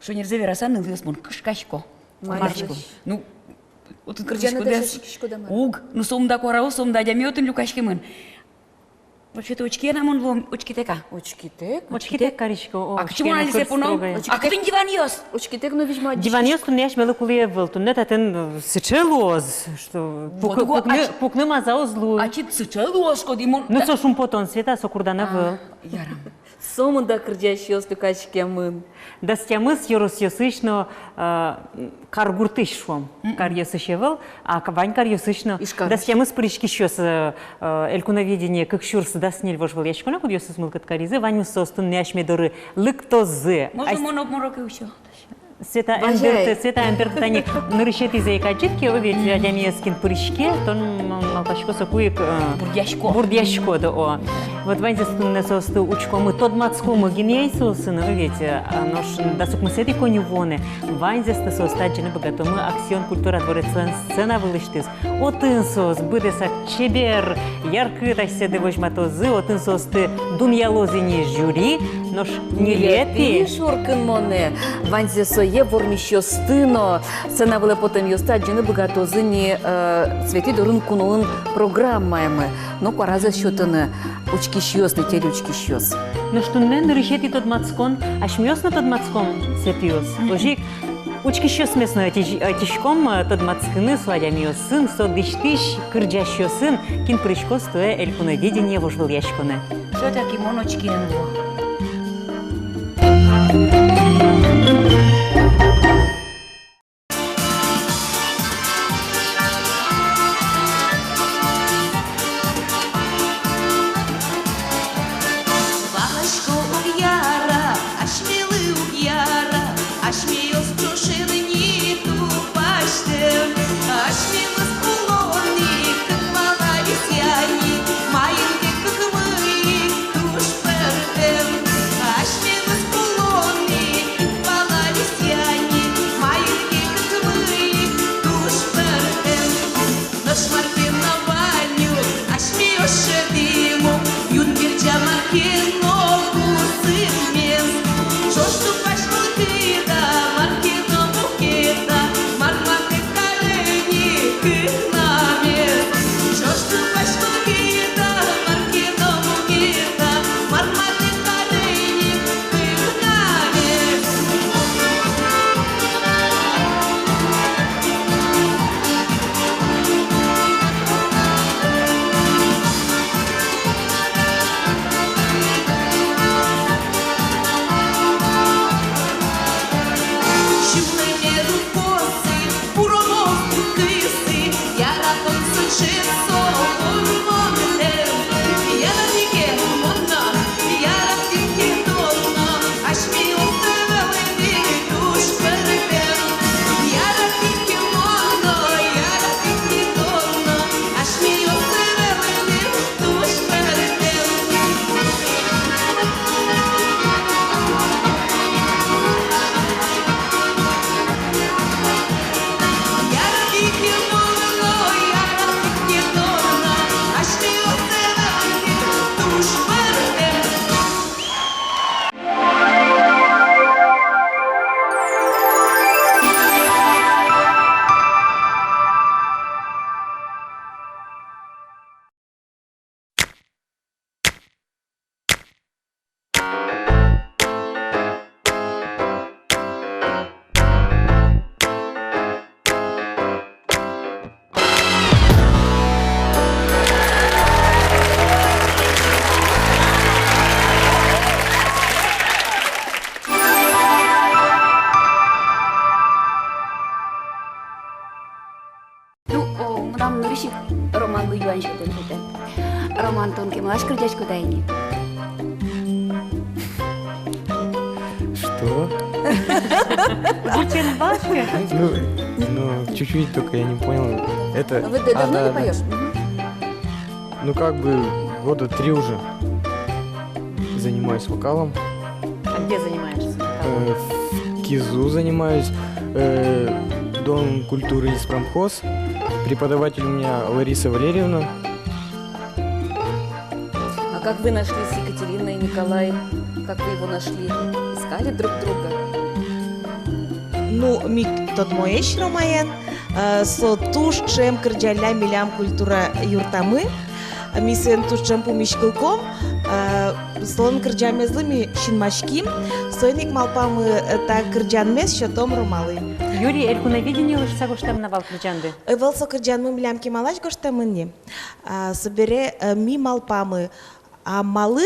Что нельзя верасан, но вес мон кышкачко. Марчко. Ну, вот Кырджаны да шашкишко да мар. уг, ну сомда корау, сомда дямиотын люкашки мын. Вообще-то очки на мон лом, очки тека. Очкитек? Очкитек, Каричко. А к чему она лизе пуном? А кто диван ёс? Очкитек, ну видимо, Диван ёс, tu neești mele culie văl, tu net aten seceloz, что пукны маза злу. А чит сычелуос, ко димон. Nu ți-o șun poton sveta, s-o curdana văl. Ярам. Сомын да кырджащи ёс люкачке мын. Да с тем с Юрос Йосышно каргуртышшом, кар Йосышевел, а кавань кар Йосышно. Да с тем с прички щос элькуноведение, как щурс да сниль вожвал ящик, на куда Йосыс мылкат каризы, ваню состун няшмедоры лыктозы. Можно монок еще. Света Эмберт тани нарышети за икачитки, ведь дямиескин прички, тон малкашко сокуик бурдяшко да о. Вот вань застунне состу учко мы тот мацко мы генейсусын, ведь нож да сук мы сети коню воне. Вань заста состаджены богато мы акцион культура дворец сцена вылыштыз. Отынсос быдесак чебер яркы таседы вожматозы, отынсос ты дуньялозини жюри, нож не лети. Шуркин моне. Вань зесо є ворміщо стино. Це навели потім йостаджені багатозині святі до ринку новин програмами. Ну, параза що то не учки щось, не ті рючки щось. Ну, що не нарішити тот мацкон, а шмьос на тот мацкон сепіос. Ожик, учки щось місно тішком тот мацкини сладяміос син, со діштиш кирджа щосин, кін причко стоє елькуновідіння вожвил яшконе. Що такі моночки не було? Нам нуршик роман гуюан шутен хутен. Роман тонкий малаш крутячку дайни. Что? Звучит башка? Ну, чуть-чуть только я не понял. Это... Вы давно не поешь? Ну, как бы года 3 уже занимаюсь вокалом. А где занимаешься? В КИЗУ занимаюсь. Дом культуры Испромхоз. Преподаватель у меня Лариса Валерьевна. А как вы нашлись с Екатериной и Николаем? Как вы его нашли? Искали друг друга? Ну, ми тот моеш ромаен, со туш чем кырджаля милям культура юртамы, ми сен туш чем помишкылком, слон кырджамезлы ми шинмашким, сойник малпамы та кырджанмез щотом ромалы. Юрий, элькуновидение лишь сагоштам навал кырджанды. Вел со кырджанмы милям кемалаш гоштамынне, собере ми малпамы, а малы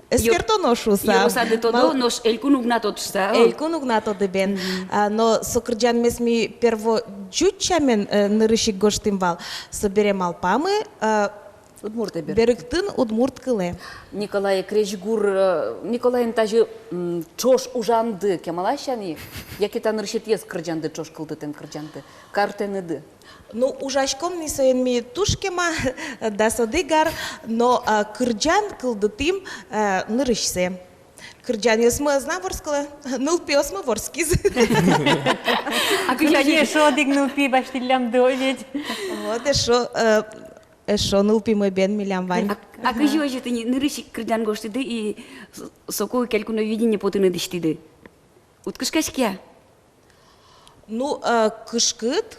Ескертоношуса. Юросаде тодо, нош елку нугнатотса. Елку нугнатоды бен. Но сокрджан месми перво джучамен нырышик гоштимвал. Соберем алпамы, Удмурты бер. беріктін удмурт кыле. Николай Крешгур, Николайын тажы чош ужанды кемалашани, яки та ныршет ес кырджанды чош кылдытен кырджанды. Картеныды. Ну, ужашком не соен ми тушкема да содигар, но кырджан кылдытим нырышсе. Кырджан есмы зна ворскала, нылпи осмы ворскиз. А кырджане шо дигнул пи баштиллям доведь. Вот шо нылпи мы бен милям вань. А кажи оже ты нырыши кырдан гоштиды и соко келкуновидение потыны диштиды. Уткышкашкия? Ну, кышкыт,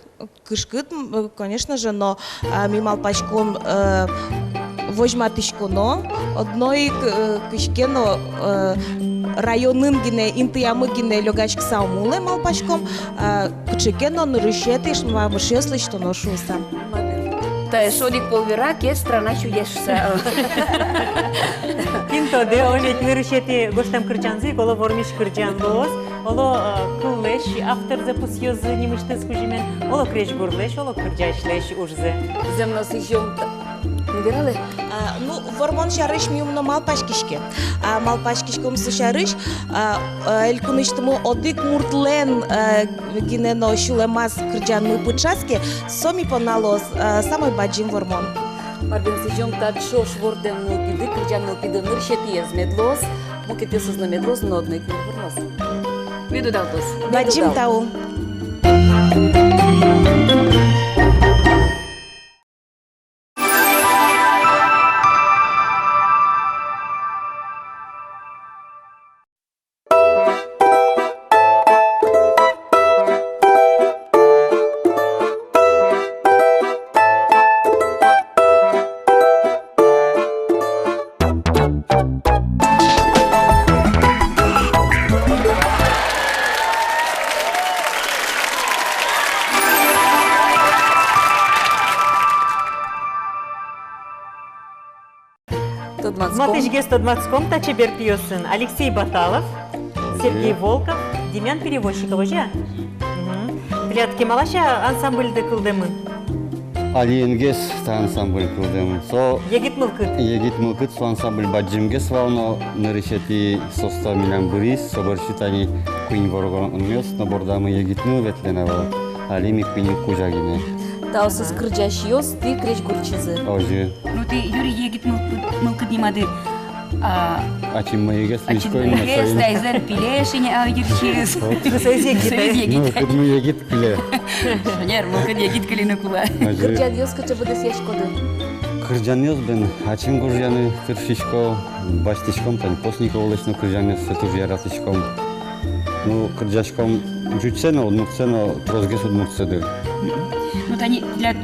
конечно же, но мимал пачком возьматышконо, одной кышкено районын гине, интиямы гине лёгачк саумуле мал пачком, кычекено нырышеты, шма вышеслы, что ношуса. Та шодик полвера, ке страна чудесса. Кинто де олет нырышети гоштам кырджанзы, коло вормиш кырджанлос, оло кыллеш, автор запусьёз немышты скужимен, оло крешгурлеш, оло кырджашлеш ужзе. Земно сыжём набирали? Ну, вормон шарыш миумно мал пачкишке. Мал пачкишком со шарыш, элькуныштыму одик муртлен гинено шулемаз кырджан мы пучаске, соми поналос самой баджим вормон. Марбен сыжём та чош вордем нылпиды, кырджан нылпиды ныршети ез медлос, мукете сызна медлос, но одной кырвырнос. Виду далтос. Баджим тау. Матышге 120-ком таче берпиосын Алексей Баталов, Сергей Волков, Демьян Перевозчиков, же? Плят кемалаша ансамбльды кылдымын. Алиенгес та ансамбль кылдым. Со Егит мылкыт. егит мылкыт со ансамбль баджимгес вално нырышети соста милям бырис, соборщитани куин ворогон мёс, но бордамы егит мыл ветленава. Алими куин кужагине. Таусыз кырджашиёс, ты крешгурчизы. Ожи. Ну ты, Юрий, егит мылкыт немады. Ачим мы егес Ачим лишкой на мылкес, соин. тайзер пилешине, а юрчиз. Сөз егит. Ну, тут мы егит кле. Шонер, мылкыт егит калина кула. Ожи. Кырджан ёс кычы будес яшкоды. Кырджанёс бен ачим гуржаны кыршишко, баштишком тань поснико олешно кырджанёс сетуж яратишком. Ну, кырджашком жучсено, однуцено, трозгес однуцеды. Ну тани для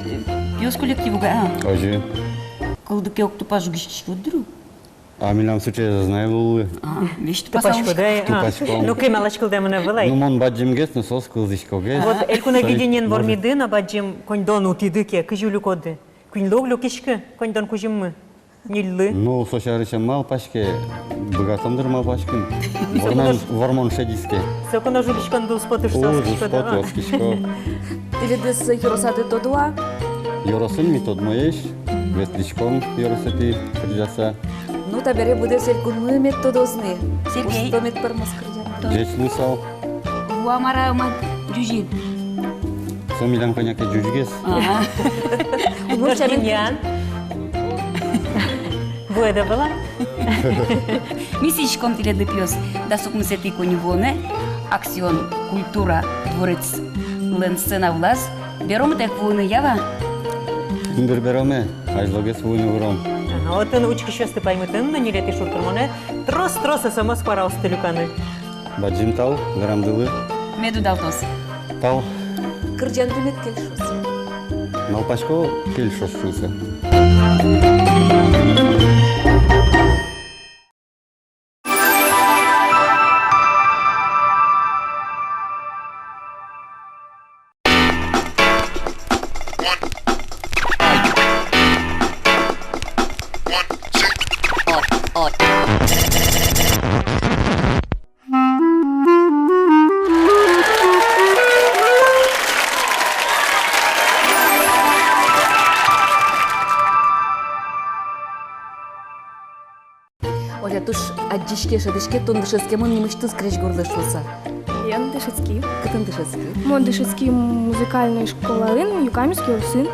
пиос коллективу га. Ожи. Кылдык ёкту пажугиш вудру. А милям случае знаевы. Вещь ты Тупачко, да? Тупачком. Ну кемалаш кылдымыны вылай. Ну, мон баджимгес, но сос кылдышкогес. Вот элькуновидениен вормиды на баджим коньдон утидыке, кыжулю коды. Куинлоглю кишки, коньдон кужиммы. Ниллы. Ну, сошарыша мал пашке, богатандыр мал пашкин. Вормон шедиске. Соконо жулишкон дул спотыш О, соскишко, спот да? оскишко. Или дес юросады тодуа? Йоросын метод моеш, ветличком йоросети кырджаса. Ну, табере будес элькунмы методозны. Сергей. Усто мет пармас кырджан. Жечный сал. Уамара ма жужин. Со милям коняке жужгес. Демьян. Буэда была? Мисичком теле да пиос. Да сукмы сети конивоне. Акцион, культура, дворец, лен сцена влас. Бером так войны ява. Имбербероме, айзлогес вуйну вром. Отын учки шесты паймытын, но не лети шуртырмоне. Трос-троса сама сквара остылюканы. баджим тал, верамдылы, Меду далтос. тал, Кырджан демет келшосы. налпашко кель шошусы. Оля туш аджишке шадышке тондышеске мон немыштыз креш горлышылса. Лен Дышецкий. Кытын дышеске. Мон Дышецкий музыкальной школарын, Юкамский Урсын.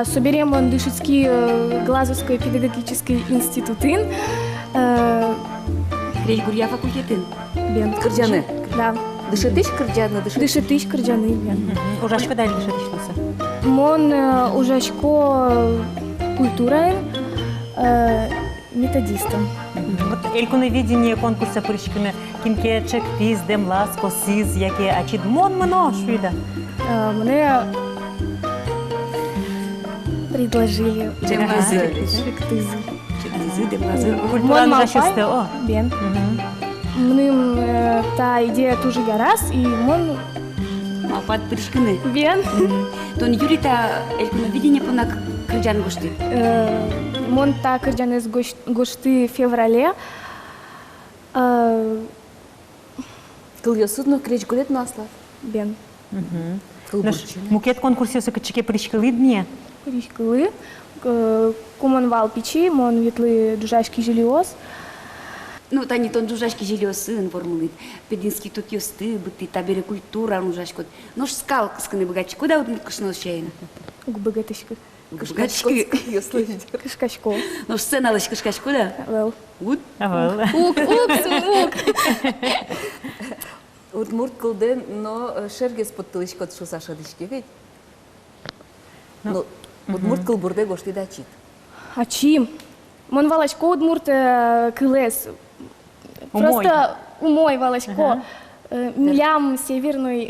Соберем мон Дышецкий Глазовской педагогический институтын. Крей гурья факультетін. Бен. Кырджаны. Да. Дышетыш кырджаны, дышетыш. Дышетыш Кырджаны, бен. Ужашко дали дышатышлысы. Мон ужашко культурайн методистом. Вот элькуновидение конкурса пырышкыны кимке чек пиз, демлас, косиз, яке ачид мон мно шуйда. Мне предложили Демлазы. шектызы. Чекдизы, демлазы. Культура Мон ужашысты, о. Бен. Мне та идея тоже я раз, и мон Малпат пырышкыны. бен. Тон юрита элькуновидение понак кырджан гошты. Мон та кырджаныз гошты в феврале. Кыльосудно креш голет наслав. Бен. Кыл Наш бурчуне. мукет конкурсе сыкачеке пырышкылы дне. Ришкалы. Кумон вал печи, мон ветлы джужашки жилиоз. Ну, та не тон джужашки жилиосын формулит. Пединский тут ёсты, быты, табере культура, ужашкот. Нож скал сканы богачи. Куда вот мы кушнул шейна? Гбыгатышкы. Богачки. Кышкашко. Нож сцена лась кышкашку, да? Вел. Вот. Авал. Ук. Удмурт кылден, но шерге споттылышко шуса шадышке ведь. Ну, удмурт кыл бурде гошты да чит. А чим? Мон валачко удмурт кылес. Умой. Просто умой валачко. Милям северной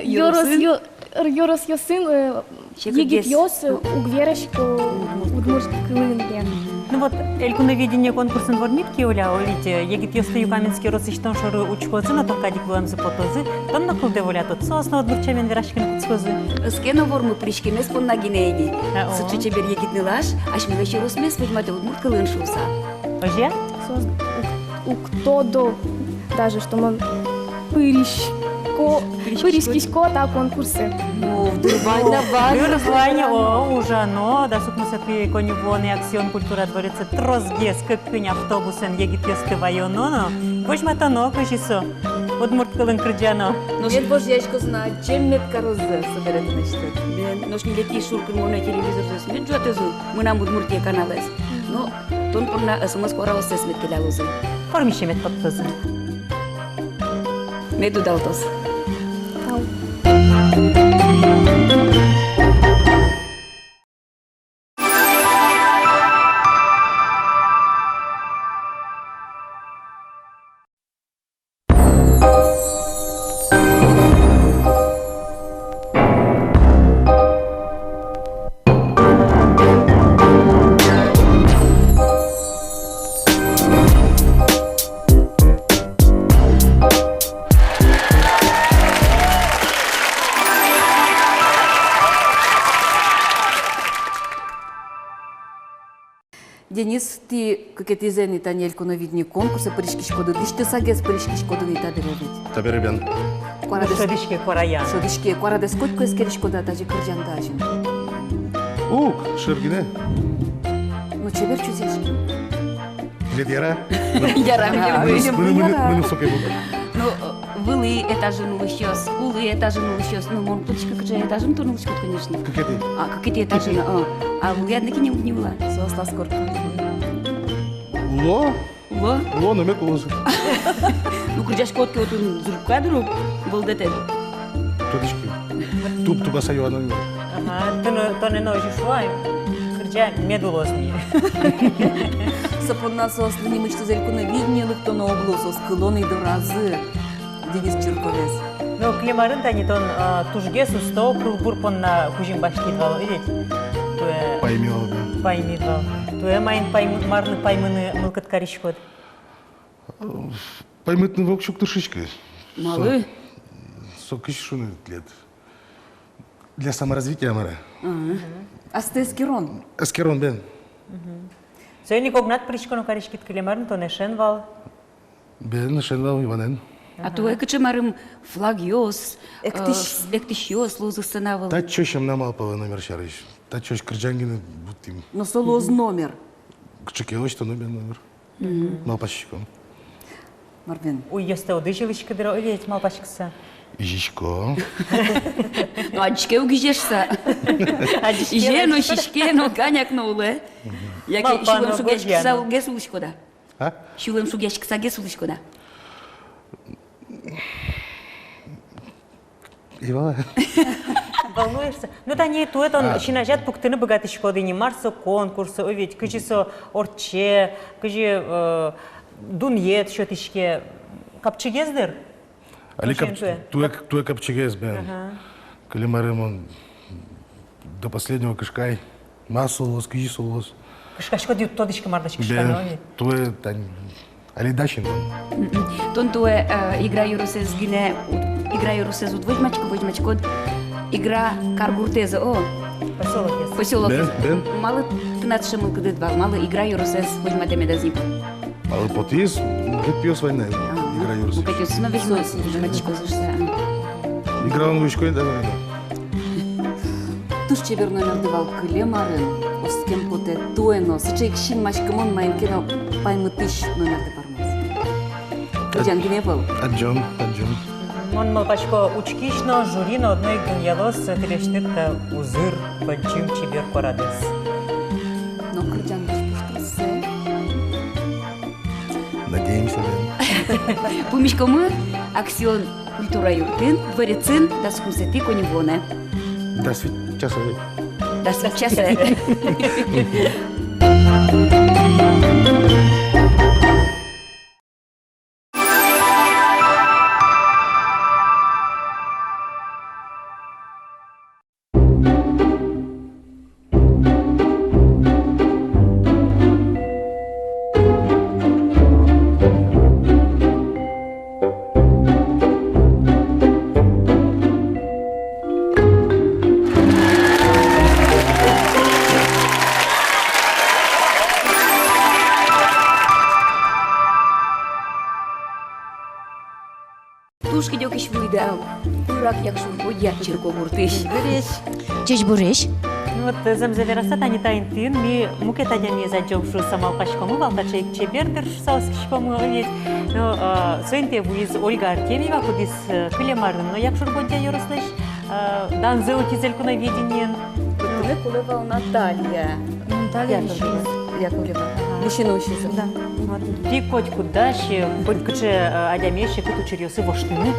Йорос Йосын егит Йос угверашко удмурт кылын бен. Ну вот, элькуновидение конкурсын вормитки оля, видите, егит ёсты юкаменский росыштон шоры учкозы, на токадик буламзы потозы, тон накылды воля тут соосна удмурчамен верашкин куцкозы. Скено вормы пришкемес понна гинейни. А, о. Сычы чебер егит нылаш, аш ми вечер усмес возьмате удмурт кылын шуса. Оже? У кто до даже что мон пыришкишко та конкурсы. Ну, вдурбайна Вырзвание, о, ужано, да сукмусаки конювоны, аксион культура дворится трозге, скыпкынь автобусен, егит ёсты вайононо, вожматано, кышисо, удмурт кылын кырджано. Мен божьячко знаю, чем мет корозы соберет нечто. Нож не лети шуркын мона телевизор зесмет жуатезу, мы нам удмуртия каналес. Но тон порна смс корал сесмет келялузы. Формишемет подтозы. Меду далтос. Ау. Денис, ты как это изени Танель коновидни конкурсы пырышкишкоды, дишты сагес пырышкишкоды не та беребит. Таберебен. Шодишке кораян. Шодишке кварадес котко эскеришкода тажи кырджандажин. Ук, шыргине. Ну чебер чузешки. Лет яра. Ярам Мыны соке бук. Ну, вылы этажын улышёс, улы этажын улышёс. Ну, мон птичка кыджа этажын турну улышкот, конечно. Как это? А, как эти этажын, а улы однаки не была. Соосла скорка. Ло? Во? Ло, намек уложит. Ну, кырджаш котки отун зурп кадру, был детен. Туточки. Туба саю аноним. Ага, то не ножи шуай, кырджа медулозни. сапонна сослыни мышты зелькуна виднелык то на облосу скылоны до разы. Денис Чурковец. Ну, клемарын тани тон тужге сусто кылбурпон на хужин башкидвал, видеть? Туе Поймел, да. паймидвал. Туе майн марны паймыны мылкат каришкот. Поймет на волчук тушичка. Малы? Сок еще лет. Для саморазвития, Мара. Астескирон. Аскерон, бен. Сөйни когнат пришконо каришкит клемарын тон эшенвал. Бен, шенвал, Иванен. А то качемарым флагиос, эктишиос лузы сценавал. Та чощам намал пава номер шарыш. Та чощ крджангины бутим. Но солоз номер. Кчекелось, что бен номер. Мал пащиком. Марвин. Уй, ёсте одыжилышка дыра, видеть, мал пашкса. Ижичко. Ну, адичке угижешься. Иже, ну, шишке, ну, каняк, ну, улы. Яке шулем шугешки са гесулышко да. А? Шулем шугешки са гесулышко да. Ива. Волнуешься? Ну, да не, то это шинажат пуктыны богатышко, да не марсо конкурсы, ведь кыжисо орче, кыжи дуньет, шотышке, капчыгездыр. Али туе капчегес, бен. Калимарем он до последнего кышкай. Масулос, кижисулос. Кышкашко дют тодышка мардашка шкано, Бен, ведь. туе тань. Али дачин. Тон туе играю русез гине, играю русез удвоечмачко, игра каргуртеза, о. Поселок есть. Поселок. Бен. Мало тынат шымыл кыдыдвал, мало играю русез водьматеме да зип. Малы потис, гепиос война. Играю русский. Букатюс, но весной водьмачко зашься. Игра он вышкой, да, война. Туш чебер номер давал клемарын. Оскем поте туено. Сычек шин машкамон майм кено паймытыш номер депармаз. Кырджан гине был. Аджон. Он малпачко учкишно, журино одной гуньялос, телештык узыр, баджим чибер корадес. Но кырджан башпуштасы. Надеемся, бен. Пумишко мы, аксион культура юртын, дворецын, да скумсети коневоне. До сейчас. Да сейчас. Тушки дёкиш выйда, пырак якшу водячерко гуртыш. Чеч буреш. Ну вот замзаверасат они таинтын, ми мукета дями заджомшу самалпачкому, валтачек чебердер саускишкому, ведь. Ну, суэнте вуиз Ольга Артемьева, кудис клемарын, но якшур бодя юрослыш, данзыл кизелькуна виденен. Туле кулевал Наталья. Наталья Яковлева. Мужчина учится. Да. Вот. Ти коть кудаши, хоть куче адямеши, кут учерёсы воштыны.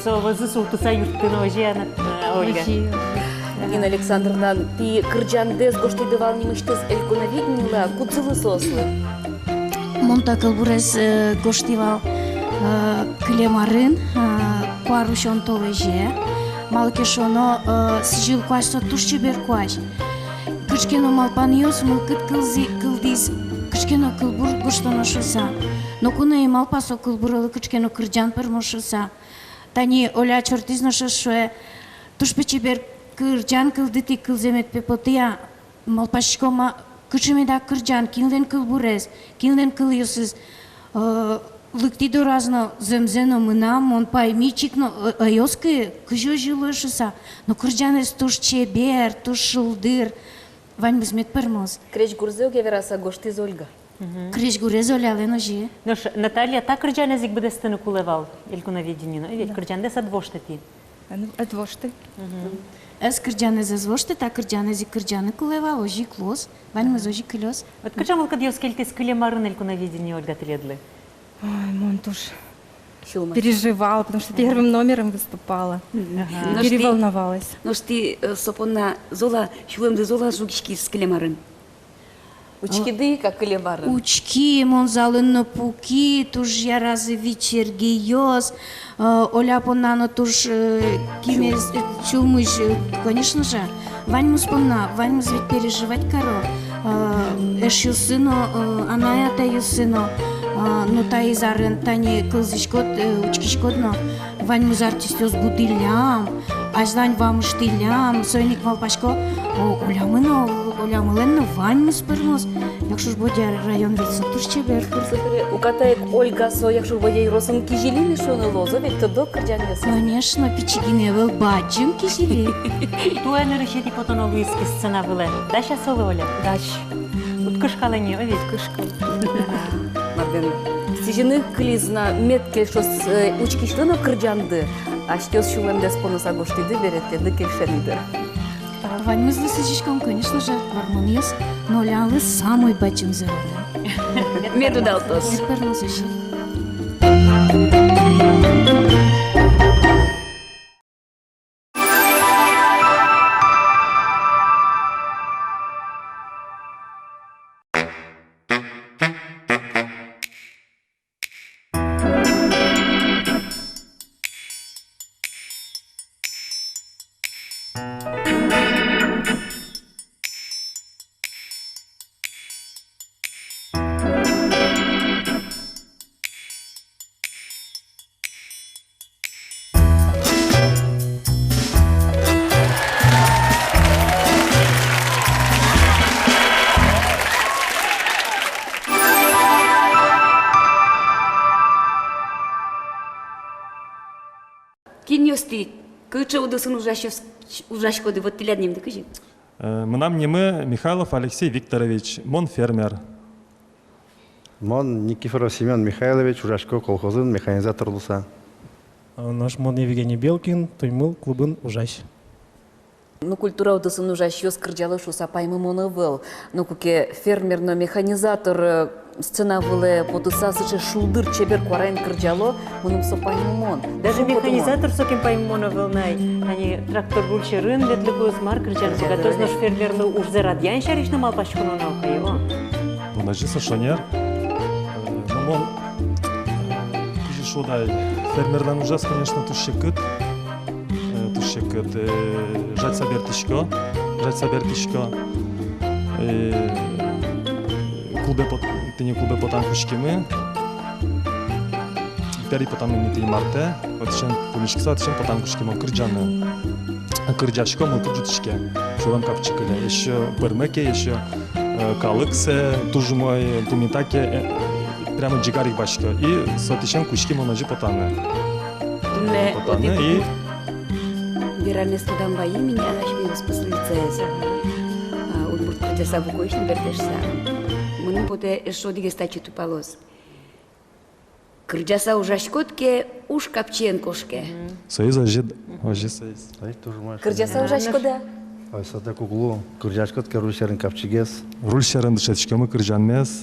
Со вазысу туса юртыны ожиана Ольга. Нина Александровна, ти кырджандес гошты давал немыштыз элькуна виднила, куцылы сослы. Монта кылбурес гоштивал клемарын, парушон толеже, малкешоно сижил квашто тушче бер кваш. Кычкено малпаниос мылкыт кылдиз, кычкено кылбур гоштоно шуса. Но куна и малпасо кылбуралы кычкено кырджан пермошуса. Тани оля чортизно шашуе, тушпече бер кырджан кылдити кылземет пепотия, малпашкома кычемеда кырджан, кинлен кылбурез, кинлен кылйосыз, лыкти до разно земзено мынам, он паймичикно, айоскы кыжо жилышыса, но кырджанес туш чебер, туш шылдыр, вань бізмет пермоз. Креч гурзеу гевераса гоштиз Ольга. Креш гурез олялено же. Но Наталья, та кырджан язык буде стыны кулевал, элькуна виденен, ведь кырджан дес адвоштати. Адвошты. Аз кырджане зазвоште, та кырджане зи кырджане кулевал, ожи клос, вань мыз ожи клёс. Вот кырджан мылка диоскельтес клемарын элькуна виденен, Ольга Теледлы. Ой, мон туж переживала, потому что первым номером выступала. Переволновалась. Но ж ти сопона зола, шулем де зола жугишки с клемарын. Учкиды, как или бары? Учки, монзалынно пуки, туж я разы вечерги йоз, Оля понано туж кимез чумыш, конечно же. Вань муспомна, Вань мус ведь переживать коро. Эш ю сыно, она это ю сыно, но та и зарын, та не кылзышкот, учкишкотно. Вань мус артистёс будилям, аждань вам штилям, сойник малпашко, олямыленно Вань мус пермос. Якщо ж буде район від туж чебер. У катаек Ольга со, якщо водей росом кижили, что на лозо, ведь то до кырджаньясы. Конечно, пичигине был баджим кижили. Туа нырышети потонолуйски сцена выле. Даша солы Оля? Даш. Тут кышкалыне, овет. Кышкал. Марден. Сижины клизна метке, что учки что на кырджанды, а что с шулем деспона сагоштиды берете, да кельшенидер. Вань мы с лысичком, конечно же, гармониос, но лялы самый баджим зеленый. Меду дал тос. Не пернозыши. Киньости, кыча удысын ужашкоды, вот теляднем, да кажи. Мнам немы Михайлов Алексей Викторович, мон фермер. Мон Никифоров Семен Михайлович, Ужашко колхозын механизатор луса. Наш мон Евгений Белкин, Тоймыл, клубын ужась. Ну, культура удысын ужаш ёс кырджалы шуса паймы моны был. Ну, куке фермерно механизатор сцена выле потыса сыче шулдыр чебер кварайн кырджало, мыным со паймы мон. Даже механизатор соким паймона вылнай. Они трактор гульчерын, ветлику смар кырджан. Готов наш фермерлы уж зарадьян шаришна малпашкуну наукай, о. Бунажиса шонер. Мон кыжи шудай. Фермердан ужас, конечно, тушекыт. Жать собертишко. Клубе потанкушки мы. Пери потам имите и марте. Вот чем кулишки сад, чем потанкушки мы кырджаны. Кырджашко мы кырджутишке. Шулам капчикали. Еще пермеке, еще калыксе, тоже мой тумитаке. Прямо джигарик башко. И сотичем кушки мы ножи потаны. И Веральность тудам во имени, она еще не воспоследствуется. Удмурт кырджаса букоишни бертешса. Мыным поте эшо диге стачи тупалос. Кырджаса ужашкотке уж капчен кошке. союз ажид союз. Кырджаса ужашко да? Ой, садак углу, кырджашкотке рульшерин капчигес. Рульшерин дышечке мы кырджанмес.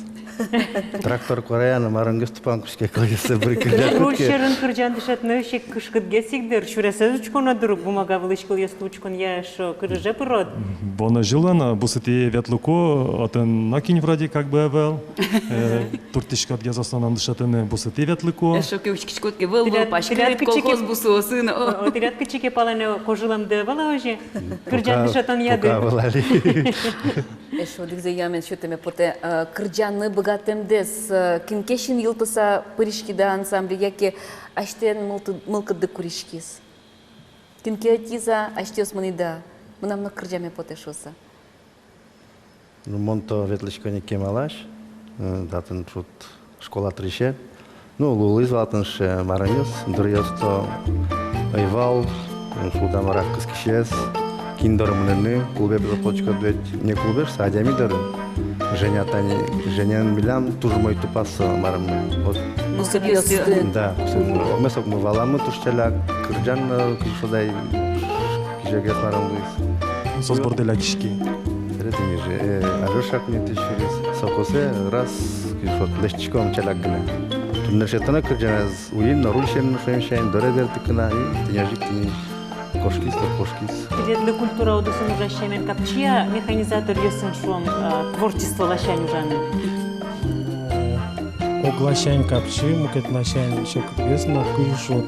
Трактор кореяны марынгыз тупан кушке кылгысы бір кырджашкотке. Рульшерин кырджан дышатны шек кышкыт гесигдер. Шуресез учкона дурук бумага вылышкал ясты учкон яшо кырже пырод. Бона жилана, бусыти ветлуку, отын накинь вроде как бы эвел. Туртишкот гезостанан дышатыны бусыти ветлуку. Эшо кючкичкотке выл пашкрет колхоз бусу сына. Отряд кычике палане кожулам девала уже. Кырджан дышатан яды. Пока вылали. Эшо дигзе ямен шутеме поте кырджанны богатемдес кинкешин йылтыса пыришкида ансамбле яке аштен мылкыдды куришкис. Кинкеатиза аштес мыныда. Мынам на кырджаме поте шоса. Ну, монто ветличко не кемалаш. Датын чут школа трише. Ну, лулы зватынш мараньос, дурьосто айвал, суда марак кыскишес. Киндор мныны, клубе почка дует не клубеш, садями дары. Женян милям, тоже мой тупас марам. Вот. Да, мы сок мы валамы тушчаля, кырджан кишодай кижегес марам луис. Сосборделя кишки. Редини же, алюшак не тишурис. Сокосе раз кишот лещиком чалакгна. Туннешетана кырджаназ уин нарушен шемшен доре дертикна и тяжик тини. кошкис, кошкис. Для культура одусын ужащамен капчия механизатор ясын шуам творчество лащань ужаны. Оглашаем капчи, мукет лащаем еще капец, но куешот.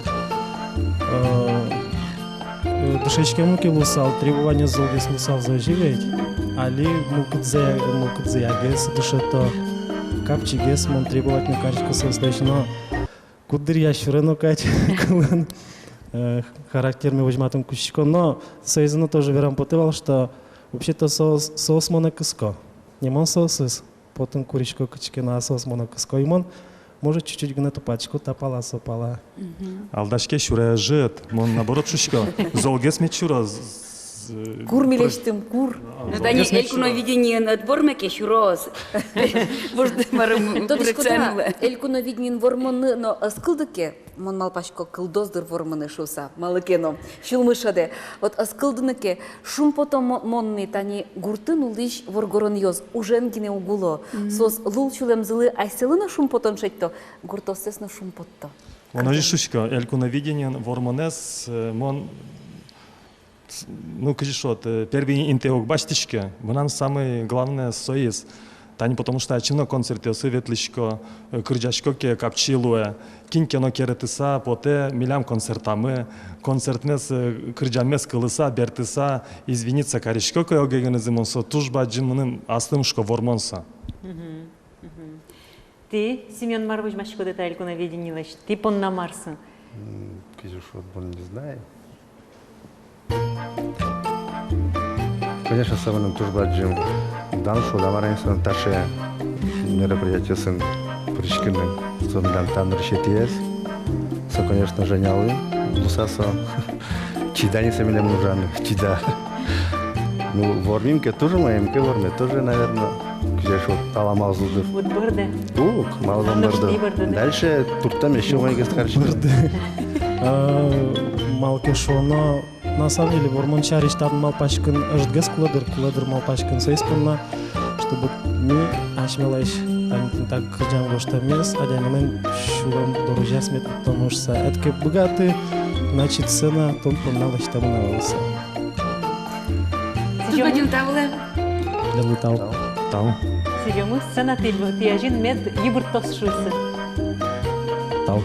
Душечке муки лусал, требования золгес лусал заживать, али мукет заягес, душето капчи гес, мон требовать не качка состоишь, но кудыр ящурено кать, характер мы возьмем кусочку, но соизно тоже верам потывал, что вообще-то соус монокоско, не мон соус, потом курочку качки на соус монокоско, и мон может чуть-чуть гнету пачку тапала сопала. Алдашке шура жит, мон наоборот шушка. Золгес мет шура. Кур милештим, кур. Ну да не элькуно видение над бормеке шуроз. Может марым урекцемле. Элькуно видение вормоны, но скылдыке мон малпашко кылдоздыр вормоны шуса малыкено. Шилмышаде. Вот скылдыныке шум потом монны тани гуртын улдыш воргорон йоз уженгине угуло. Сос лул чулем зылы айселына шум потом шетто. Гуртосесно шум потто. Он же шушка. Элькуно видение вормонес мон. Ну, кажется, первый интеок баштички, нам самое главное соис. Тани потому что очевидно концерты светличко, крыжачко ке капчилуе, кинкено керетиса, поте милям концертами, концертнес крыжамес кылыса, бертиса, извиниться каришко ке огегенезимонсо, тужба джинмным астымшко вормонса. Ты, Семен Марвич, машко детальку на видении лишь, ты пон на Марса. Кажется, он не знает. Конечно, самым тоже баджим. Дан шо дамарен сон таше мероприятие сон пришкиным сон дан там решетиес. Со конечно женялы. Лусасо чида не самим нужен чида. Ну вормимке тоже моемке ворме тоже наверное. Где шо таламал зудыр. Вот бырды. Мало бырды. Дальше туртам еще мои гостарчи. Малкешоно на самом деле вормончарич там малпашкин ждгес куладыр малпашкин соиспонна, чтобы ми ашмелайш так жан гоштамес, адянин шулам дорожа смет потому что это богатый, значит цена том помналась там навался. Господин Тавле. Летал. Тау. Сидим сцена ты один мед ебуртос шусы. Тау.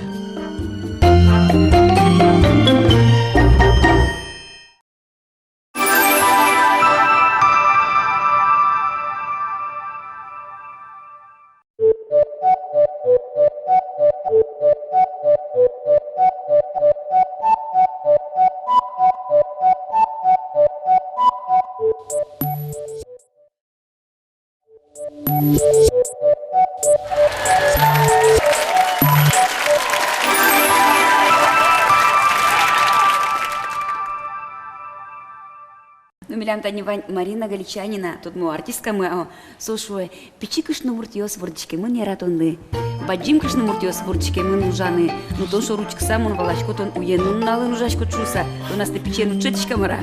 Ну, милям тани Марина Галичанина, тут мы артистка мы, слушай, печи кышны муртиос вордички мы не ратонды, баджим кышны муртиос вордички мы нужаны, ну то что ручка сам он валачко тон уенун налы нужашко чуса, то нас ты печену чечка мара.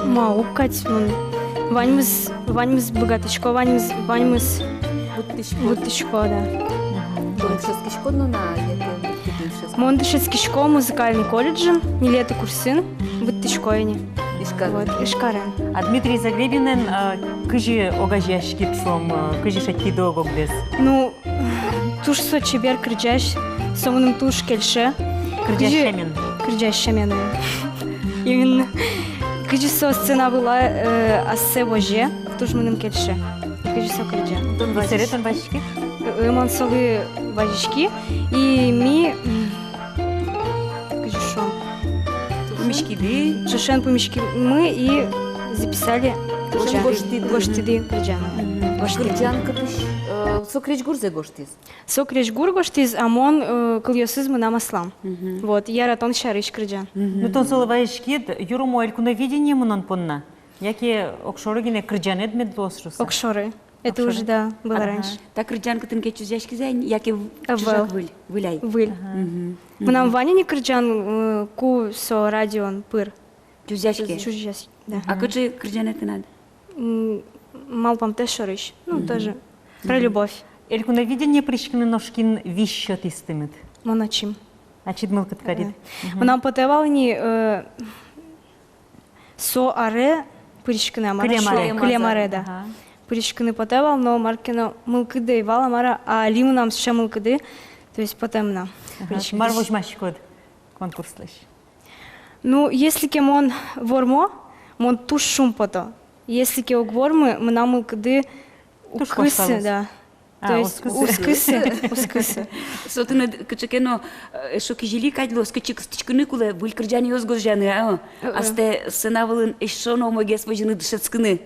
Маукать мы, ваньмыз богаточко, ваньмыз бутышко, да. Шескишко, ну на Мондышецкишко музыкальный колледж, не лето курсын, бутышкояне. Ишкарен. А Дмитрий Загребинен кыжи огажашки пшом, кыжи шатки догог без. Ну, туш со чебер крыжаш, сомным туш кельше. Крыжашемен. Крыжашемен. Именно. Кыжи со сцена была ассе боже, туш мыным кельше. Кыжи со крыжа. Серетон башки? Мансовые бажички и ми кыжи шо. Помещки, Шашен помещки мы и записали гоштиды крыжана. Крыжанка ты сокреч гурзе гоштиз. Сокреч гур гоштиз, амон кыльосызмы на маслам. Вот, я ратон шарыш крыжан. Ну тон соловайшки, юрому элькуна видение мунон понна. Яки окшорогине крыжанет медлосрус. Окшоры. Это уже, да, было раньше. Так крыжанка тынке чузяшки зайн, яки чужак выляй. Выль. Мы нам Ваня не крыжан, ку со радион пыр. Чузяшки? Чузяшки, да. А как же крыжанет надо? Мал пам те шорыш. Ну, тоже. Про любовь. Элькуна видение пришкины ножкин вищот истымет. Моначим. А чит мылкат карит. Мы нам потевал не со аре пырышкыны амара. Клемаре. Клемаре, да. Ага. Пырышкыны потевал, но маркино мылкыды вал амара, а лимонам ще мылкыды, то есть потемна. Марвуж машкод конкурслыш. Ну, если кем он вормо, он туш шумпото. Если ке огвормы, мы нам мылкыды Туш укысы, пошпалос. да. А, То есть ускысы. ускысы. Сотына кычыкено шоки жили кадло скычык стычкыны куле выл кырджан ёз гожжаны, асте сынавылын эшоно могес вожыны дышецкыны.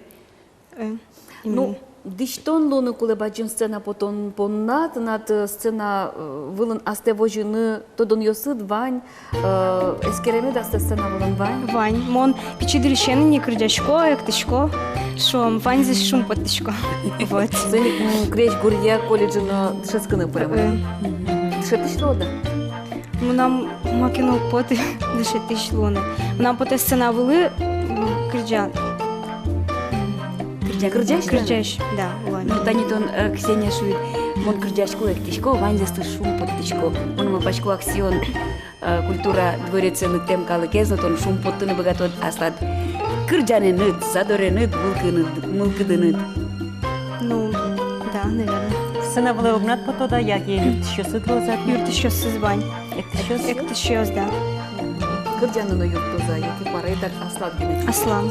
Ну, диштон лоны куле баджин сцена потом поннат, над сцена вылын асте вожыны тодон ёсыд вань, эскереме да асте сцена вылын вань. Вань, мон пичидыришен не крыдячко, эктышко, шо вань здесь шум подтышко. Вот. Сценик крещ гурья колледжина дышецкыны прямо. Дышетышло да? Нам макинул поты дышетыш луны. Нам поте сцена вылы крыдя. Крыдяш, да, вань. Ну, танитон Ксения шует, мон кырджашко эктишко, вань зесты шум поттышко. Мон мапашко аксион культура двореценлык тем калыкезно, тон шум поттыны богатот аслад. Кырджаны ныт, задоре ныт, мылкыды ныт. Ну, да, наверное. Сына было угнат потода, як я юртышёсы дрозат. Юртышёсы вань. Эктышёсы? Эктышёс, да. Кырджаны на юртуза, яки пары так аслат генет. Аслан.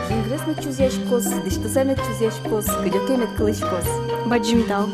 Жингресна чузяшкос, диштызамет чузяшкос, кыдёкемет кылышкос. Баджим дал.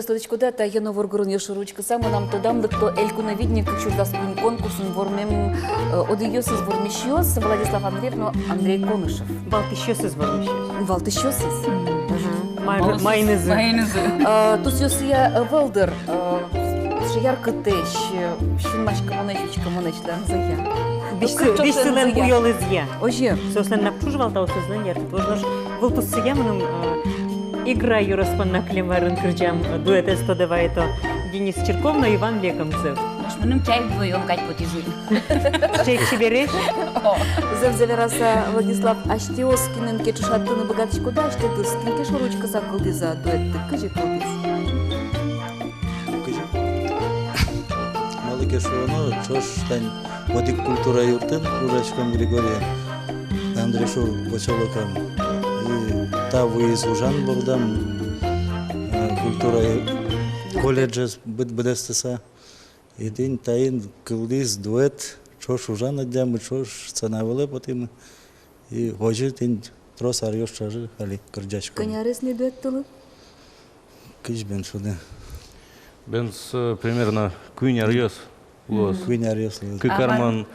Статичкода та я новоргорон ёшуручка само нам тодам то элькуновидник чурдаспун конкурсын вормем одиёсыз вормишёс Владислав Андреевна Андрей Конышев. Балтышёсыз вормишёс. Валтышёсыз. Майнызы. Тус ёсыя валдыр шияр кытеш шинмашка монешечка монечлан зая. Бишсылен буёлызья. Оже. Сослен напчужвал таусызлен яртыт. Возможно, вылтуссыя мыным игра юраспанна клемарын кырджам дуэт эстодевайто Денис Черковна, Иван Лекомцев. Может, мы чай вдвоем кать потизуем. Чайк чебереш? Завзавераса Владислав Аштеоскинен кечушаттыны богатышкода аштедыскин кешуручка сакылды за дуэтты кыжы кылдыз. Малы кешуоно чош тань водик культура юртын урачкам Григория Андрешур поселокам. Та выезд ужан болдам культура колледжес бдестеса. И тин таин кылдыз дуэт чош ужан аддам чош цанавылы потым и хожи тин трос арьёш чажы али кырджачка. Коняресный дуэт тылы? Кыш бен шуды. Бен примерно куин арьёс. Куин арьёс. Кыкарман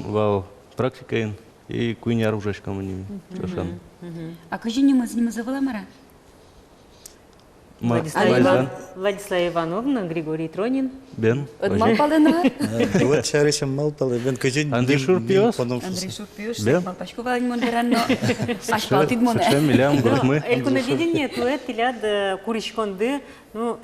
вал практикаин и куин аружачкам они чошан. А кажи не мы с ним заваламара? Владислава Ивановна, Григорий Тронин. Бен. Малпалена? Вот чаришем малпалы. Бен кажи. Андрей Шурпиос. Андрей Шурпиос. Малпашку валень монтеранно. Ашпалтид моне. Шем милям гурмы. Элькуновидение туэт иляд куричконды, ну,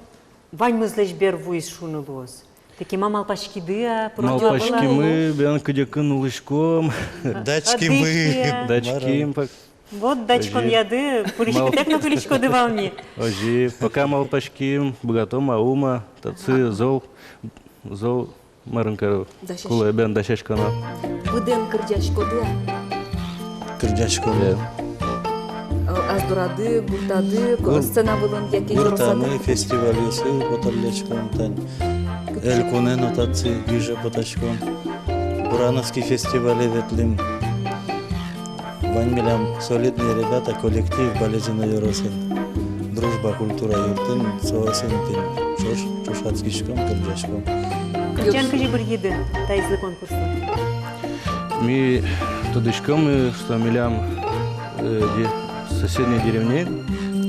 вань мызлэч бер вуис шунылуос. Таки малпашки дыя, малпашки мы, бен кадякын улышком. Дачки мы. Дачки. Вот дачкон яды, курички так на куричко дывални. Ожи, пока малпашки, богатом аума, тацы зол марынкару. Кулай бен дачашкана. Выден кырджачкоды. Кырджачкоды. Аздурады, гуртады, сцена вылын яки гуртаны фестиваль юсы потарлячком тань. Элькуне нотации гиже потачком. Бурановский фестиваль ветлим. Вань милям солидные ребята, коллектив Болезина Юросин. Дружба, культура юртын, соосин тин. Чушацкичком, кырджачком. Кырджан кажи бір еді тайзлы конкурсы. Ми тодышком, что милям соседней деревне,